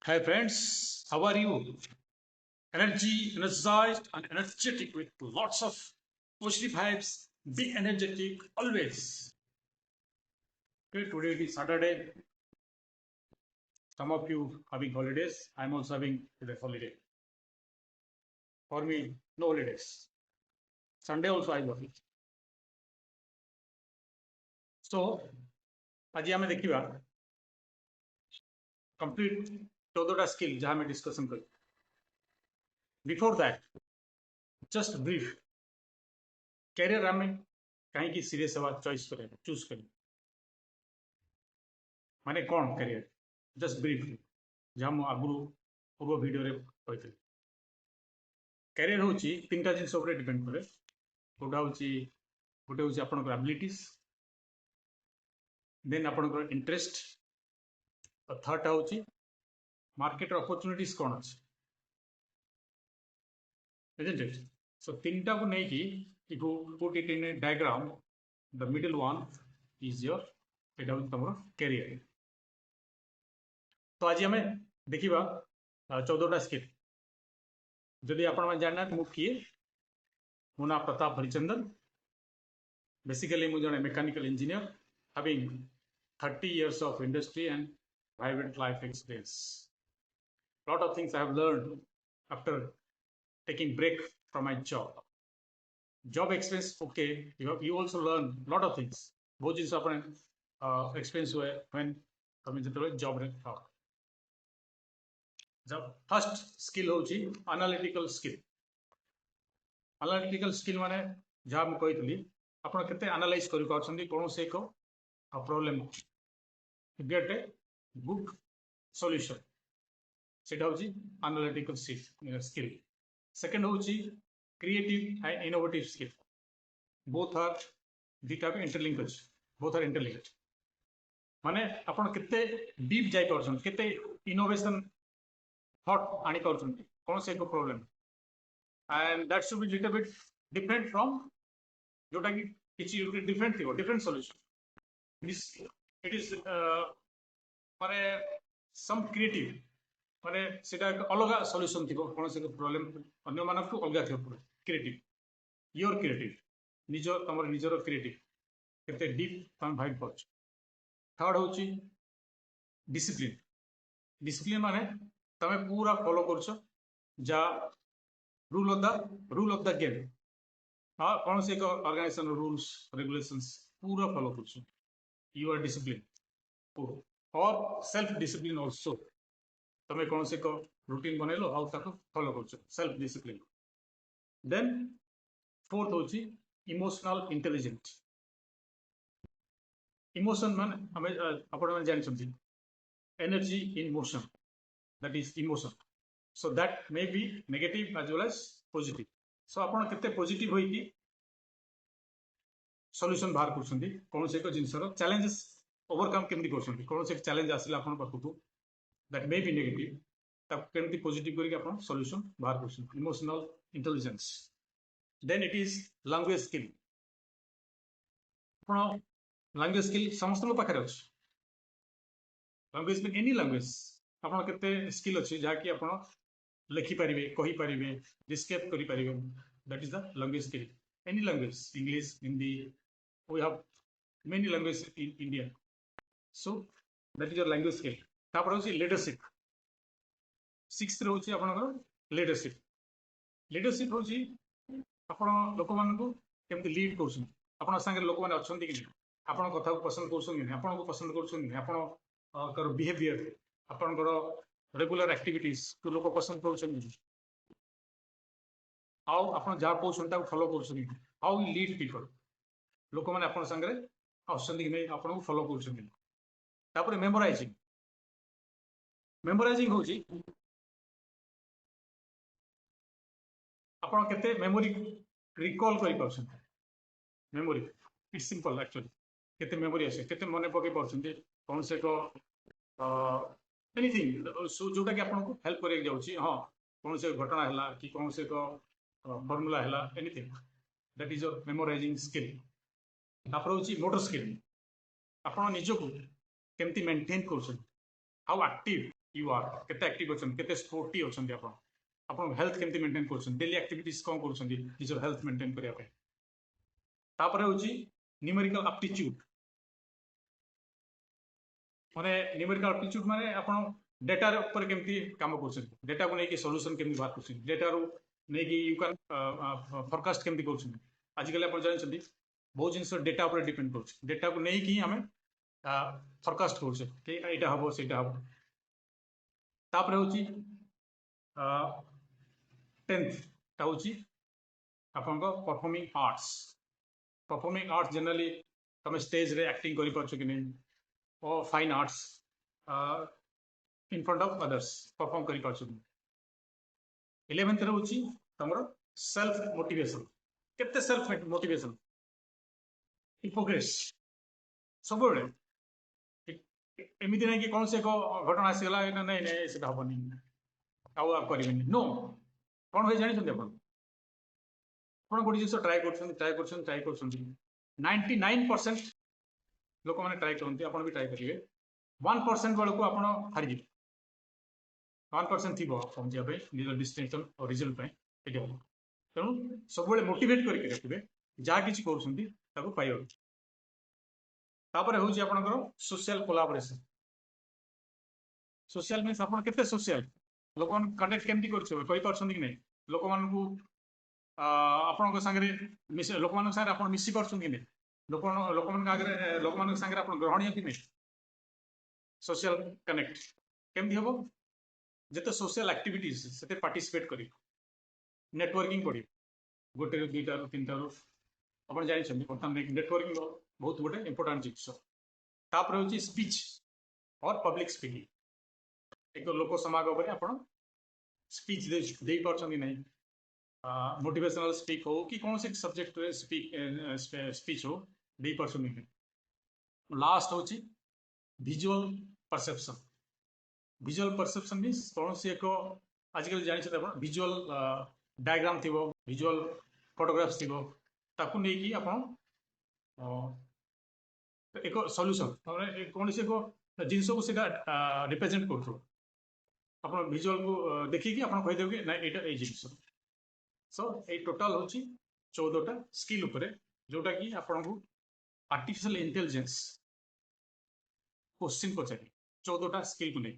Hi friends, how are you? Energized and energetic with lots of positive vibes, be energetic always. Okay, today it is Saturday. Some of you having holidays. I'm also having a holiday. For me, no holidays. Sunday also I work. So, आज ଆମେ ଦେଖିବା complete 14ଟା skill ଯାହା ଆମେ discussion କରୁ. Before that, just brief. Career ଆମେ କାହିଁକି serious ହେବା choice କରିବା, choose କରିବା. ମାନେ କ'ଣ career? Just briefly. ଯାହା ମୁଁ ଆଗରୁ ପୂର୍ବ ଭିଡ଼ିଓରେ କହିଥିଲି. କ୍ୟାରିୟର ହେଉଛି ତିନିଟା ଜିନିଷ ଉପରେ ଡିପେଣ୍ଡ କରେ. ଗୋଟେ ହେଉଛି ଆପଣଙ୍କର ଆବିଲିଟିସ୍, ଦେନ୍ ଆପଣଙ୍କର ଇଣ୍ଟରେଷ୍ଟ, ଥାର୍ଡଟା ହେଉଛି ମାର୍କେଟର ଅପରଚୁନିଟିସ୍ କ'ଣ ଅଛି. Isn't it? So ତିନିଟାକୁ ନେଇକି if you put it in a diagram, the middle one is your ଏଇଟା ହେଉଛି ତମର କ୍ୟାରିୟର. ତ ଆଜି ଆମେ ଦେଖିବା 14ଟା ସ୍କିଲ୍. ଯଦି ଆପଣମାନେ ଜାଣିନାହାନ୍ତି ମୁଁ କିଏ, ମୋ ନାଁ ପ୍ରତାପ ହରିଚନ୍ଦନ. ବେସିକାଲି ମୁଁ ଜଣେ mechanical engineer having 30 years of industry and private life experience. Lot of things I have learned after taking break from my job. Job experience, okay, you also learn lot of things. बहुत जिनिस आपने experience हुए when तमें जेतबे job रे थाओ. जब first skill होची analytical skill. Analytical skill माने जहाँ मैं कही ଆପଣ କେତେ analyze କରି ପାରୁଛନ୍ତି କୌଣସି ଏକ problem to get a good solution. ସେଟା ହେଉଛି analytical skill. Second ହେଉଛି creative and innovative skill. Both are ଦିଟା interlinked ଅଛି. Both are interlinked. ମାନେ ଆପଣ କେତେ deep ଯାଇ ପାରୁଛନ୍ତି, କେତେ innovation thought ଆଣି ପାରୁଛନ୍ତି କୌଣସି ଏକ problem, and that should be little bit different from जोटा कि किसी different ଥିବ, different solution. It is माने some creative माने सेटा अलग solution थिବ कौनसे problem अन्य मानक अलग थिବ. Creative, your creative, निजर तमर निजर creative केते deep तम भाई पाछ. थर्ड होची discipline. Discipline माने तमे पूरा follow करछो जा rule of the game. हाँ कौन से एक organization rules regulations पूरा follow करछो. You are disciplined. और self discipline also. तमे कौन से को routine बनेलो आउ ताको follow करछो. Self discipline. Then fourth होची emotional intelligence. Emotion माने हमें आपण माने जानि समझी. Energy in motion, that is emotion. So that may be negative as well as positive. So आपण केते positive होई कि solution बाहर करछंती कोन से को जिंसर challenges overcome केमदी करछंती कोन से challenge आसिला आपण पाखु that may be negative ता केमदी positive करी आपण solution बाहर करछंती. Emotional intelligence. Then it is language skill. आपण language skill समस्त लो पाखरे अछि. Language mean any language. आपण केते skill अछि जा कि आपण लिखि परिबे, कहि परिबे, describe करि परिबे. That is the language skill. Any language, English, Hindi, we have many languages in India. So that is your language skill. तापर होछि leadership. Sixth होछि आपनकर leadership. Leadership होछि आपण लोक मानकु केमति लीड करछन. आपण संगे लोक माने अछंती कि आपण कथा को पसंद करछन कि आपण को पसंद करछन कि आपण कर बिहेवियर आपण कर रेगुलर एक्टिविटीज को लोक पसंद करछन कि हाउ आपण जा कहउछन ता फॉलो करछन कि हाउ यू लीड पीपल. लोक माने आपण संगे अछंती कि नै आपण को फॉलो करछन कि. तापर मेमोराइजिंग होछि आपण केते मेमोरी रिकॉल करि परछन. Memory it's simple actually. केते मेमोरी आसे केते मने पके परछन कोन से को एनीथिंग जोटा कि आपको हेल्प कर जाऊँगी. हाँ कौन से घटना है कि कौन से फॉर्मूला है anything that is your memorising skill. तापर होची मोटर स्किल. आपण निजको केमती मेंटेन करछन, हाउ एक्टिव यू आर केते एक्टिव अछन केते स्पोर्टी अछन आपण आपण हेल्थ केमती मेंटेन करछन डेली एक्टिविटीज कोन करछन निजर हेल्थ मेंटेन करिया पे तापर होची न्यूमेरिकल एप्टीट्यूड माने न्यूमेरिकल एप्टीट्यूड माने आपण डेटा ऊपर केमती काम करछन डेटा को नेकी सॉल्यूशन केमती बात करछन डेटा रो नेकी यू कैन फोरकास्ट केमती करछन आजिकल आपण जानछन बहुत जिनस डेटा ऊपर डिपेंड करछ डेटा को नेकी हमें फोरकास्ट करछ कि एटा हबो सेटा हबो तापर होची 10th टा होची आपन को परफॉर्मिंग आर्ट्स जनरली तुम स्टेज रे एक्टिंग करि परछ कि नहीं और fine arts in front of others perform करि परछ 11th रे होची तमरो सेल्फ मोटिवेशन केते सेल्फ मोटिवेशन हिपोक्रेस सब एमती नहीं कि कौन से घटना आसीगला नहीं नहीं से हेनी आउ करें नो कौन हुए जानते आप गोटे जिन ट्राए कर 99% लोक मैंने ट्राए करते आप ट्राए करेंगे 1% बेलू आप हारिजे 1% थी पहुँचा निज डिस्टिंक्शन और रिजल्ट तेणु सब मोटिवेट करके रखिए जहाँ किसी कर तापर हूँ आपंकर सोशल कोलाबोरेशन सोशल मीन्स आप केते सोशल लोक कनेक्ट केमती कर नहीं लोक मानू आपण सागर लोक मान सागर आप मिसी पार्छ कि नहीं लोक लोक मान सागर आप ग्रहणीय कि नहीं सोशल कनेक्ट केमती हम जिते सोशल एक्टिविटीज से पार्टिसिपेट कर नेटवर्किंग पड़े गोटे दुईटा तीन टारू आप जानते बर्तमान नेटवर्किंग बहुत गोटे इंपोर्टाट जिस तापर हूँ स्पीच और पब्लिक स्पीकिंग एक लोक समागम आप स्पीच दे पार्छ नहीं मोटिवेशनल स्पीक हो कि कौन से सब्जेक्ट स्पीच हो दे पार्छ नहीं लास्ट हूँ विजुअल परसेप्शन मीन्स कौन सी एक आजिकल जानते आप विजुअल डायग्राम थी विजुअल फोटोग्राफ्स थी ताकू नहीं कि आप एक सॉल्यूशन कौन से एक जिनस को रिप्रेजेंट कर विजुअल को देखिए आप कहीदेव ना यहाँ जिस सो ये टोटाल हूँ 14टा स्किल उपरे जोटा कि आपन को आर्टिफिशियल इंटेलिजेंस क्वेश्चन पचारे 14टा स्किल को नहीं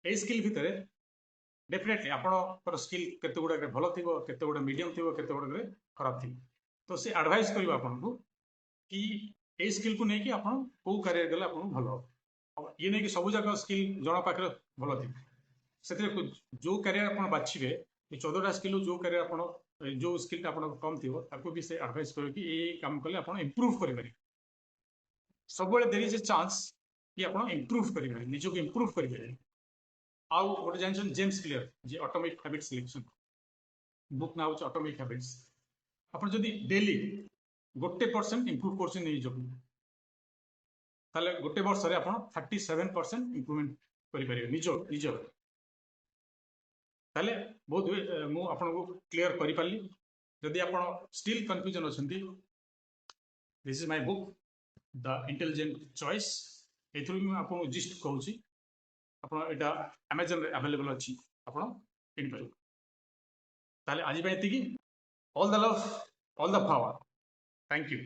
ये स्किल भितर डेफिनेटली आपंकर स्किल केते गुड़ा भल थी केते गुड़ा मीडियम थी केते गुड़ा खराब थी तो सी एडवाइस कर आपन को कि ये स्किल को लेकिन आप कौ कैरियर गले आप भल हम ये नहीं कि सब जाक स्किल जन पाखे भल थी से जो कैरियर आप बाछे 14टा स्किल जो कैरियर आप जो स्किल आप कम थी भी से एडवाइस कर कि ये काम कले आप इम्प्रूव करें सब देर इज ए चांस कि आप इम्प्रूव करेंगे निज को इम्प्रूव करेंगे आउ गोटे जान जेम्स क्लियर जी ऑटोमिक हैबिट्स लिखुन बुक ना हूँ ऑटोमिक हैबिट्स आप डेली 1% इम्प्रूव कर गोटे वर्ष आप 37% इम्प्रूवमेंट करेंगे निज निज बहुत मुझे आपको क्लीयर कर पारि जदि आप स्टिल कन्फ्यूजन अच्छा this is my book the intelligent choice एथुरु आपको जिस्ट कहूँ आपड़ा अमेजन अवेलेबल अच्छी आप आज all the love all the power thank you.